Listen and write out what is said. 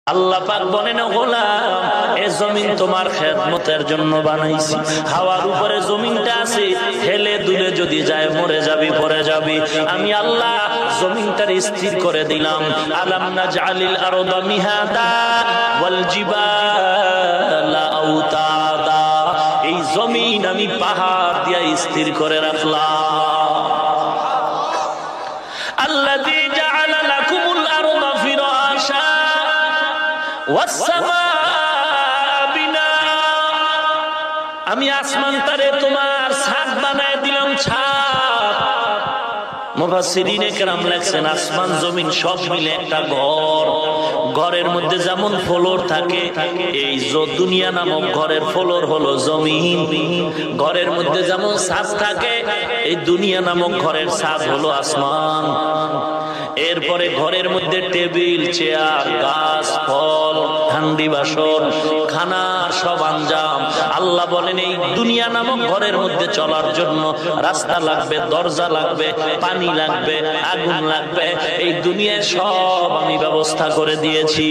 আল্লাহ পাক বলেন, গোলাম, এই জমিন তোমার খেদমতের জন্য বানাইছি। হাওয়ার উপরে জমিনটা আছে, হেলে দুলে যদি যায় মরে যাবি, পড়ে যাবি। আমি আল্লাহ জমিনটার স্থির করে দিলাম। আলাম নাজআলিল আরদা মিহাদা ওয়াল জিবালা আওতাদা। এই জমিন আমি পাহাড় দিয়া স্থির করে রাখলাম। আল্লাযী জাআলা লাকুমুল আরদা ফিরাশা আমি আসমান তারে তোমার ছাদ বানায় দিলাম, ছাদ। মুফাসসিরিনে কেরাম লেখছেন, আসমান জমিন সব মিলে একটা ঘর। ঘরের মধ্যে যেমন ফ্লোর থাকে, এই দুনিয়া নামক ঘরের ফ্লোর হলো জমিন। ঘরের মধ্যে যেমন ছাদ থাকে, এই দুনিয়া নামক ঘরের ছাদ হলো আসমান। এরপরে ঘরের মধ্যে টেবিল, চেয়ার, গাছ, ফল, হান্ডি বাসন, খানার সব আঞ্জাম। আল্লাহ বলেন, এই দুনিয়া নামক ঘরের মধ্যে চলার জন্য রাস্তা লাগবে, দরজা লাগবে, পানি লাগবে, আগুন লাগবে। এই দুনিয়ায় সব আমি ব্যবস্থা করে দিয়েছি।